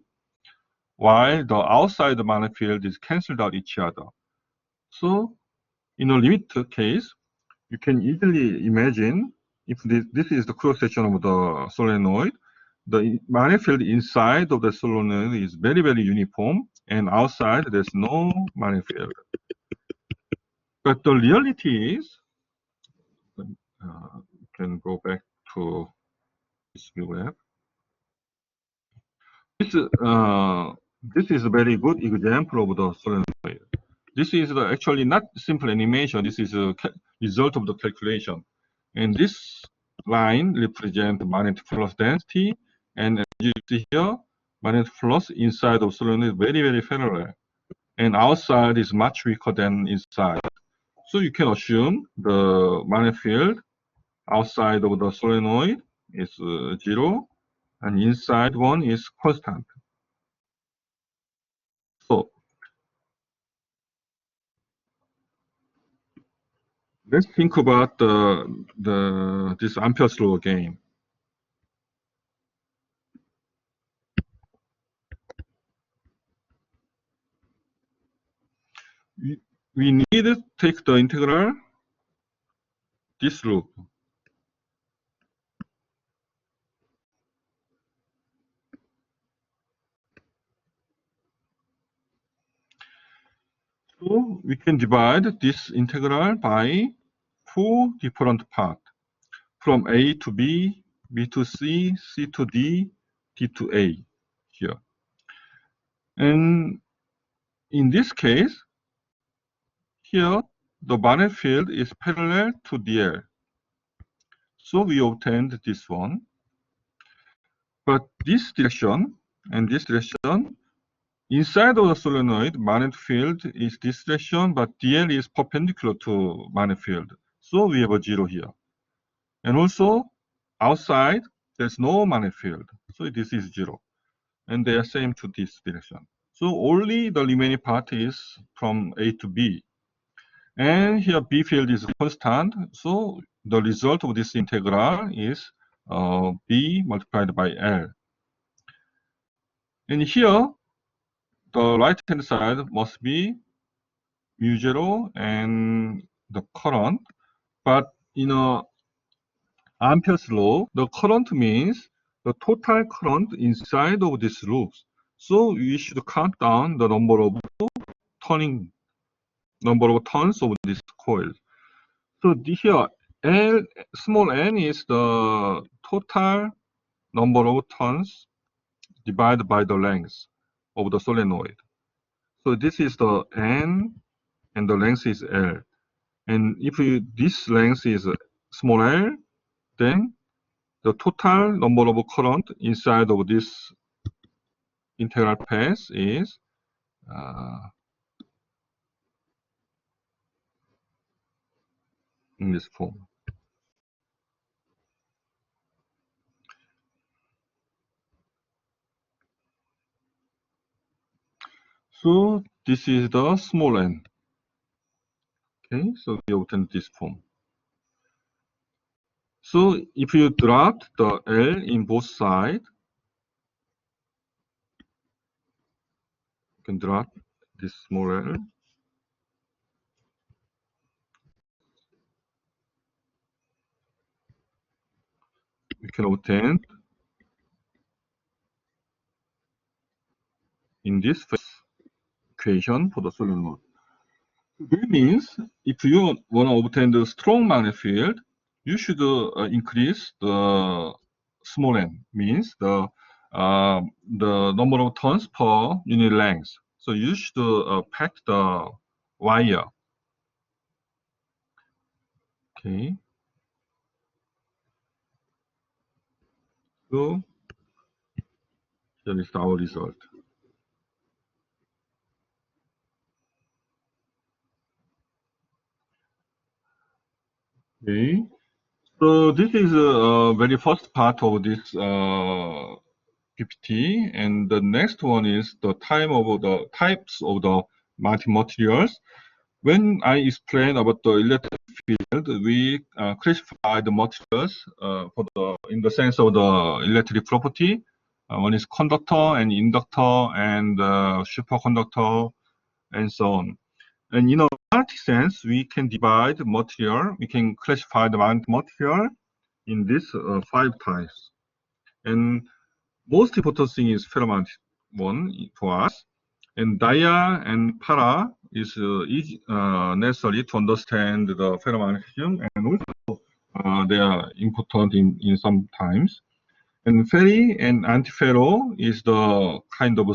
while the outside the magnetic field is cancelled out each other. So in a limited case, you can easily imagine if this is the cross section of the solenoid, the magnetic field inside of the solenoid is very uniform, and outside there's no magnetic field. But the reality is, you can go back to this graph. This is a very good example of the solenoid. This is actually not simple animation. This is a result of the calculation. And this line represents magnetic flux density. And as you see here, magnetic flux inside of solenoid is very parallel. And outside is much weaker than inside. So you can assume the magnetic field outside of the solenoid is 0, and inside one is constant. So let's think about this Ampere's law again. We need to take the integral this loop. So we can divide this integral by 4 different parts, from A to B, B to C, C to D, D to A here. And in this case, here the magnetic field is parallel to DL. So we obtained this one. But this direction and this direction, inside of the solenoid, magnetic field is this direction, but DL is perpendicular to magnetic field. So we have a 0 here. And also, outside, there's no magnetic field. So this is 0. And they are same to this direction. So only the remaining part is from A to B. And here B field is constant. So the result of this integral is B multiplied by L. And here, the right-hand side must be mu0 and the current. But in Ampere's law, the current means the total current inside of these loops. So we should count down the number of turns of this coil. So here, small n is the total number of turns divided by the length of the solenoid. So this is the N, and the length is L. And if this length is small l, then the total number of current inside of this integral path is in this form. So this is the small n. Okay, so we obtain this form. So if you drop the L in both sides, you can drop this small l. We can obtain in this equation for the solenoid. That means if you want to obtain the strong magnetic field, you should increase the small n, means the number of turns per unit length. So you should pack the wire. Okay. So here is our result. Okay. So this is the very first part of this PPT, and the next one is the types of the magnetic materials. When I explain about the electric field, we classify the materials in the sense of the electric property. One is conductor and inductor and superconductor and so on. And in a magnetic sense, we can divide material. We can classify the magnetic material in these 5 types. And most important thing is ferromagnetic one for us. And dia and para is necessary to understand the ferromagnetism, and also they are important in some times. And ferri and antiferro is the kind of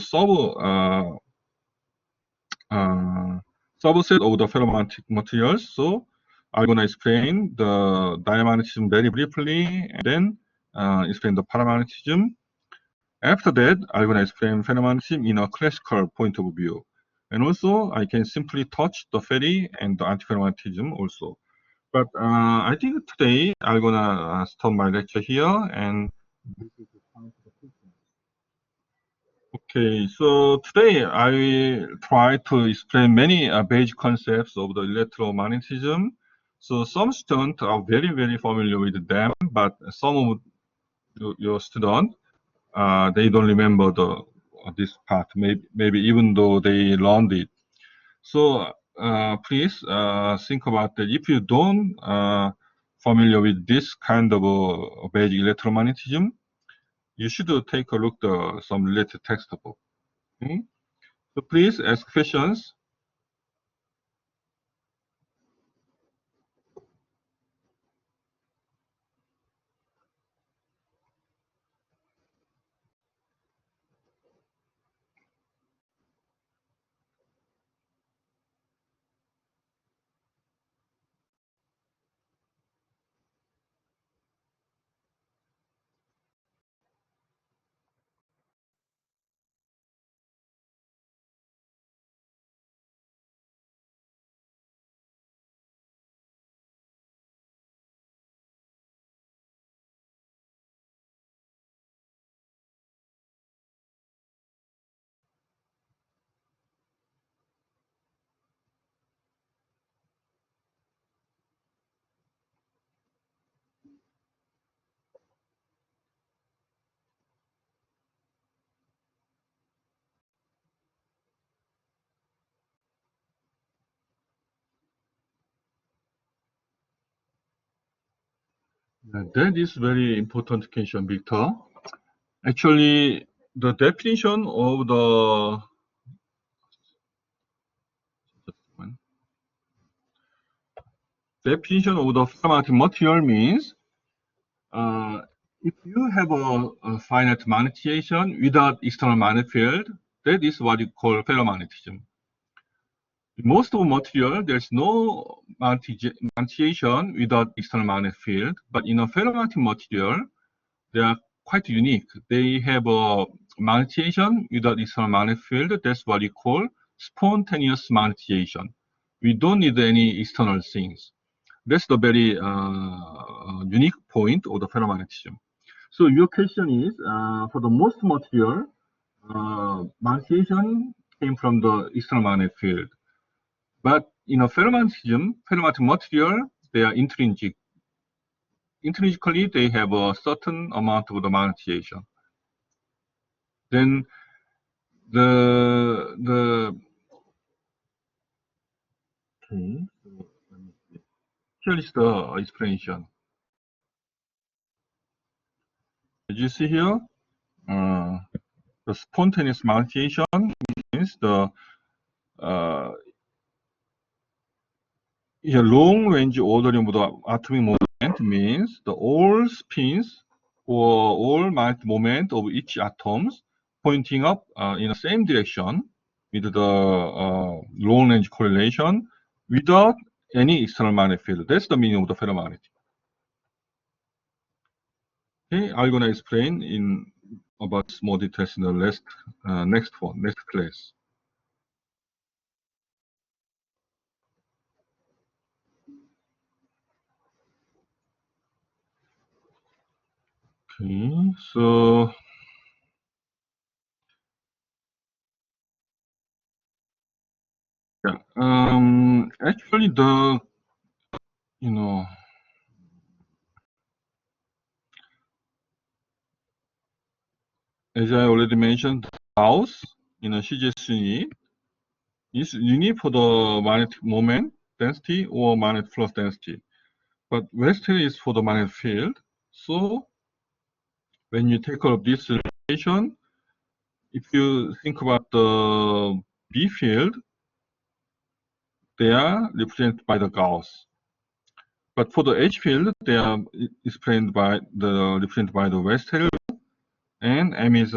subset of the ferromagnetic materials. So I'm going to explain the diamagnetism very briefly, and then explain the paramagnetism. After that, I'm going to explain ferromagnetism in a classical point of view. And also, I can simply touch the ferri and the antiferromagnetism also. But I think today I'm going to stop my lecture here. And okay, so today I will try to explain many basic concepts of the electromagnetism. So some students are very, very familiar with them, but some of your students they don't remember this part, maybe even though they learned it. So please think about that. If you don't familiar with this kind of basic electromagnetism, you should take a look at some related textbook. Okay? So please ask questions. That is very important question, Victor. Actually, the definition of the ferromagnetic material means if you have a finite magnetization without external magnetic field, that is what you call ferromagnetism. most of material, there's no magnetization without external magnetic field, but in a ferromagnetic material, they are quite unique. They have a magnetization without external magnetic field. That's what we call spontaneous magnetization. We don't need any external things. That's the very unique point of the ferromagnetism. So your question is, for the most material, magnetization came from the external magnetic field. But in a ferromagnetism, ferromagnetic material, they are intrinsic. Intrinsically, they have a certain amount of the magnetization. Then okay, so let me see. Here is the explanation. As you see here, the spontaneous magnetization means the long range ordering of the atomic moment means the all spins or all magnetic moment of each atoms pointing up in the same direction with the long range correlation without any external magnetic field. That's the meaning of the ferromagnetism. Okay, I'm gonna explain in about more details in the next class. Okay, so yeah, actually as I already mentioned, Gauss CGS unit is unique for the magnetic moment density or magnetic flux density, but Western is for the magnetic field. So when you take up this relation, if you think about the B field, they are represented by the Gauss. But for the H field, they are represented by the Western, and M is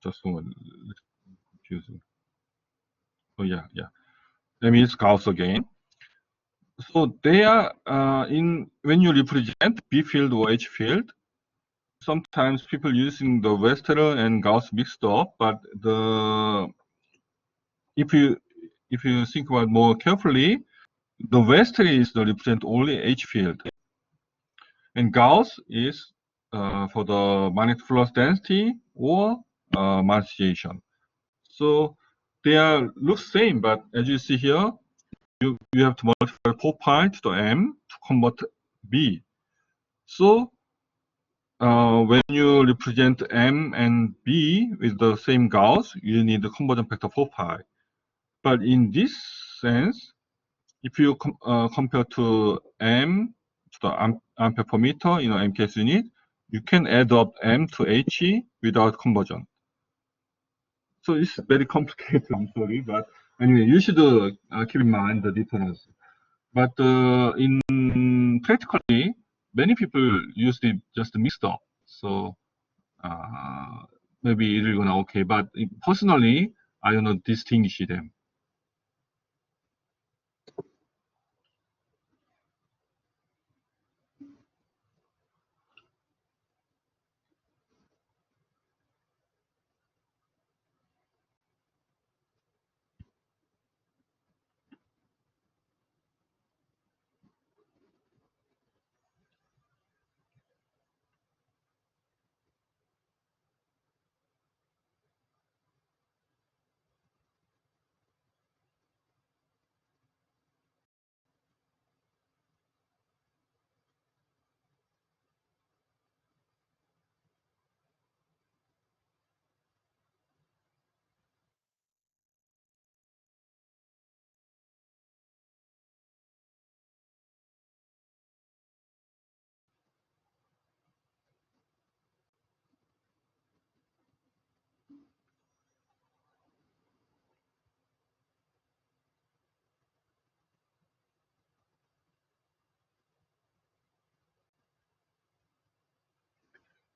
just a moment, confusing. Oh yeah. M is Gauss again. So they are when you represent B field or H field, sometimes people using the Western and Gauss mixed up, but if you think about more carefully, the Western is the represent only H field, and Gauss is for the magnetic flux density or magnetization. So they are look same, but as you see here, you have to multiply 4 pi to the m to convert B. So when you represent M and B with the same Gauss, you need the conversion factor 4 pi. But in this sense, if you compare to M to the ampere per meter, MKS unit, you can add up M to H without conversion. So it's very complicated, I'm sorry, but anyway, you should keep in mind the difference. But in practically, many people use it just mixed up. So maybe it's gonna okay, but personally, I don't distinguish them.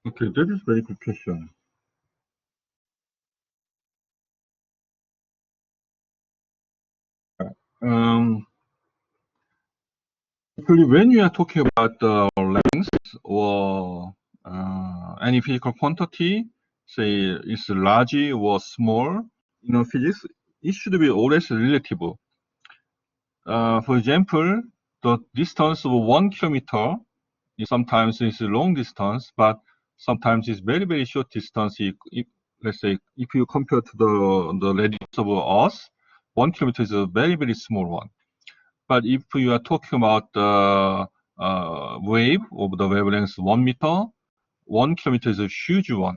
Okay, that is very good question. Actually, when we are talking about the length or any physical quantity, say it's large or small, physics, it should be always relative. For example, the distance of 1 kilometer sometimes is a long distance, but sometimes it's very, very short distance. Let's say, if you compare to the radius of Earth, 1 kilometer is a very, very small one. But if you are talking about the wave of the wavelength 1 meter, 1 kilometer is a huge one.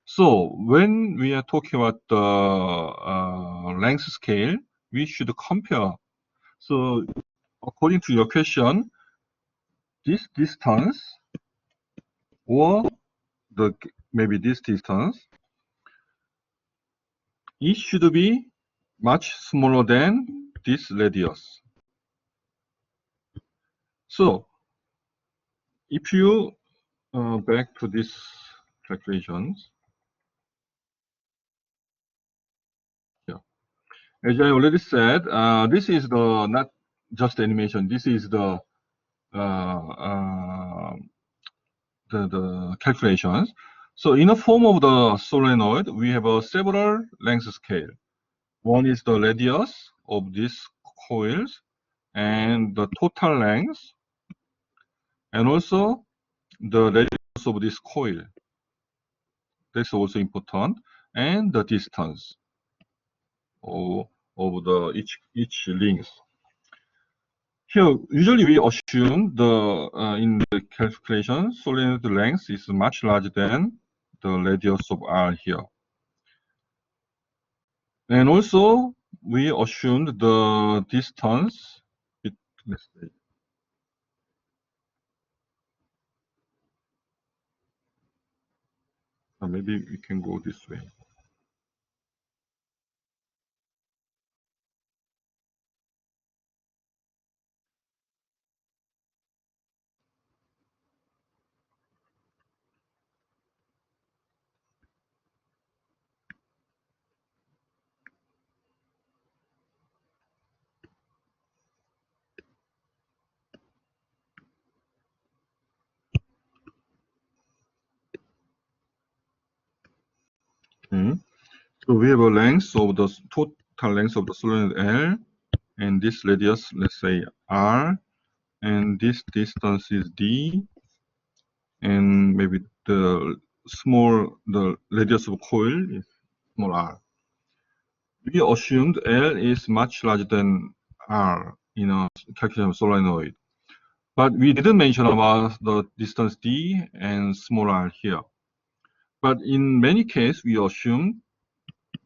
So when we are talking about the length scale, we should compare. So according to your question, this distance or maybe this distance, it should be much smaller than this radius. So if you back to this calculations, as I already said, this is the not just animation. This is the calculations. So in the form of the solenoid, we have several length scale. One is the radius of these coils and the total length, and also the radius of this coil. That's also important, and the distance of the each length. Here, usually we assume in the calculation, solenoid length is much larger than the radius of R here. And also, we assumed the distance, let's say, maybe we can go this way. Okay. So we have a length of the total length of the solenoid L, and this radius, let's say R, and this distance is D, and maybe the radius of coil is small r. We assumed L is much larger than R in a calculation of solenoid, but we didn't mention about the distance D and small r here. But in many cases, we assume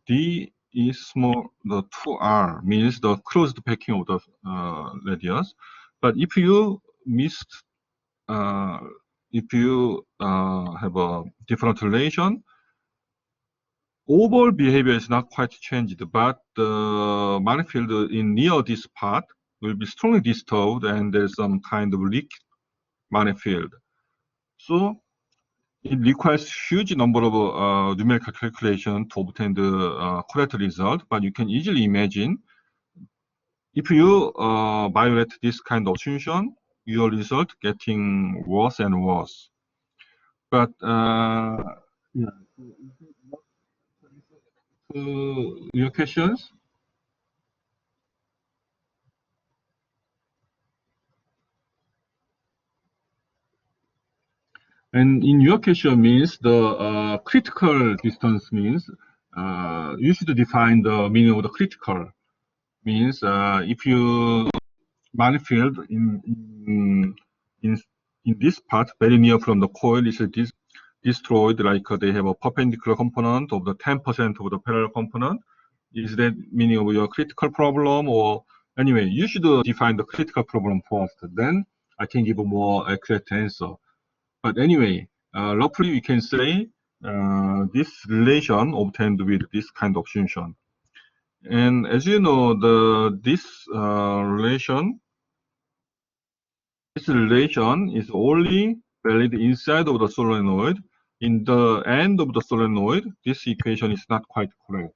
D is small, the 2R means the closed packing of the radius. But if you have a different relation, overall behavior is not quite changed, but the magnetic field in near this part will be strongly disturbed, and there's some kind of leak magnetic field. So it requires huge number of numerical calculation to obtain the correct result, but you can easily imagine if you violate this kind of assumption, your result getting worse and worse. But yeah, your questions? And in your question means the critical distance means you should define the meaning of the critical. Means if you magnetic field in this part very near from the coil is destroyed, like they have a perpendicular component of the 10% of the parallel component. Is that meaning of your critical problem? Or anyway, you should define the critical problem first. Then I can give a more accurate answer. But anyway, roughly we can say this relation obtained with this kind of assumption. And as you know, this relation is only valid inside of the solenoid. In the end of the solenoid, this equation is not quite correct.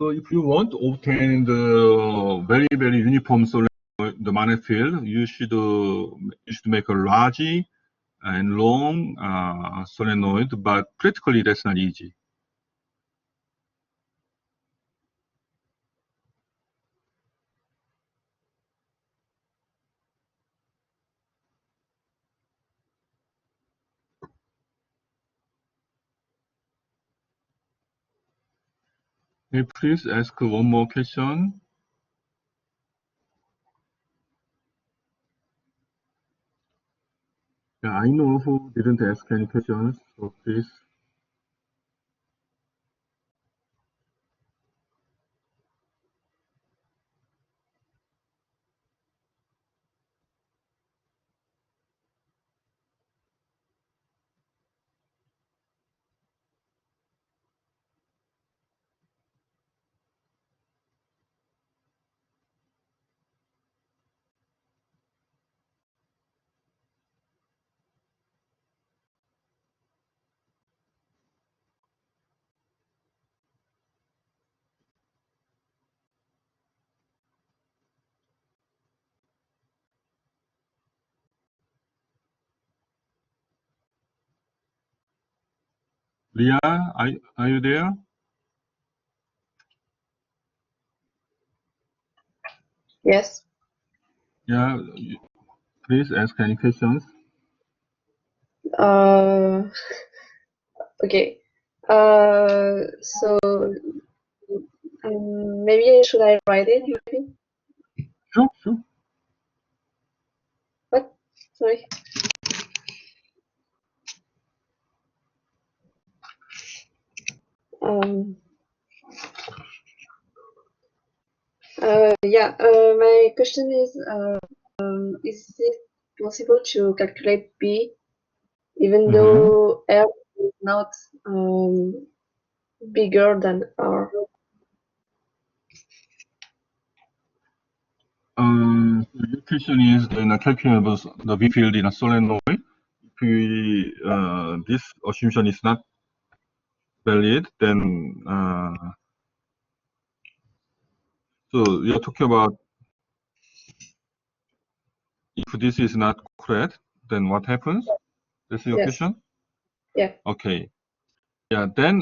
So if you want to obtain the very, very uniform solenoid, the magnetic field, you should make a large and long solenoid, but practically that's not easy. May please ask one more question. Yeah, I know who didn't ask any questions, so please. Leah, are you there? Yes. Yeah, please ask any questions. Okay. So maybe should I write it? Maybe? Sure, sure. What? Sorry. Yeah. My question is it possible to calculate B even though R is not bigger than R? Your question is in a calculable the V field in a solenoid. If we, this assumption is not valid, then so you're talking about if this is not correct, then what happens? That's your Yes. question? Yeah. Okay. Yeah, then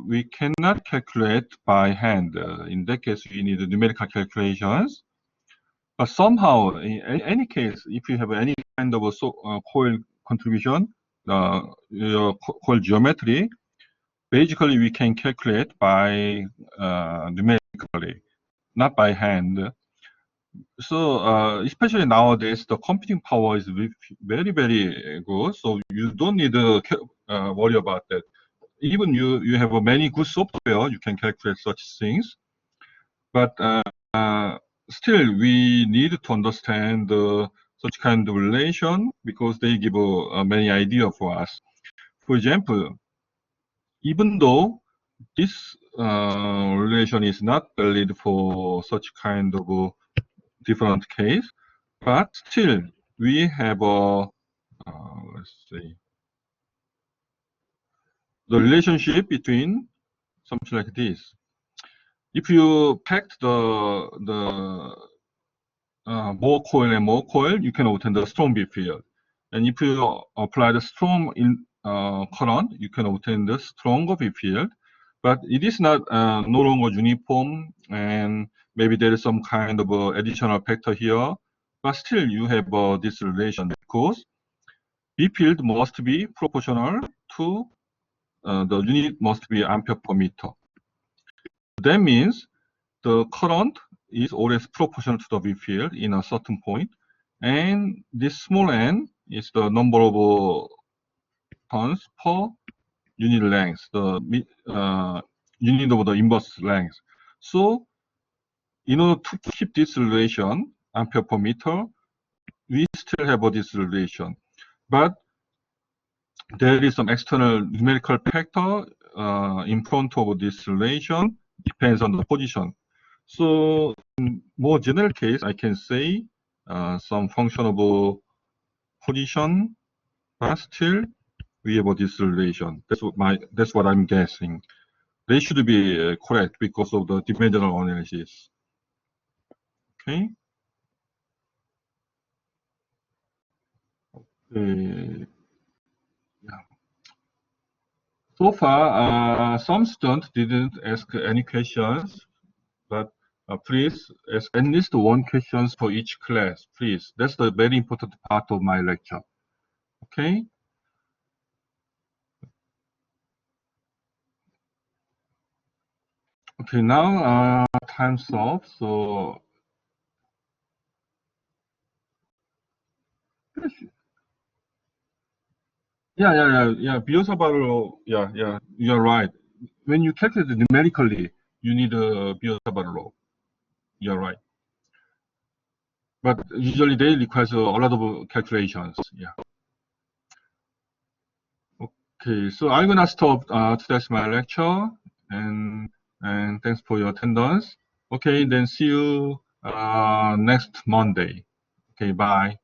we cannot calculate by hand. In that case, we need numerical calculations. But somehow, in any case, if you have any kind of a coil contribution, your coil geometry, basically we can calculate by numerically, not by hand. So especially nowadays, the computing power is very, very good. So you don't need to worry about that. Even you have many good software, you can calculate such things. But still, we need to understand such kind of relation because they give many idea for us. For example, even though this relation is not valid for such kind of different case, but still we have a let's see the relationship between something like this. If you pack the more coil and more coil, you can obtain the strong B field. And if you apply the strong current, you can obtain the stronger B field. But it is not no longer uniform, and maybe there is some kind of additional factor here. But still, you have this relation because B field must be proportional to the unit must be ampere per meter. That means the current is always proportional to the V field in a certain point, and this small n is the number of turns per unit length, the unit of the inverse length. So, in order to keep this relation, ampere per meter, we still have this relation, but there is some external numerical factor in front of this relation, depends on the position. So in more general case, I can say some function of position, but still we have this relation. That's what I'm guessing. they should be correct because of the dimensional analysis. Okay. Yeah. So far, some students didn't ask any questions, but please ask at least one questions for each class, please. That's the very important part of my lecture. Okay. Okay, now time's up. So yeah. 비교사발로, yeah, you're right. When you calculate it numerically, you need a 비교사발로. You're right. But usually they require a lot of calculations. Yeah. Okay, so I'm gonna stop today's my lecture, and thanks for your attendance. Okay, then see you next Monday. Okay, bye.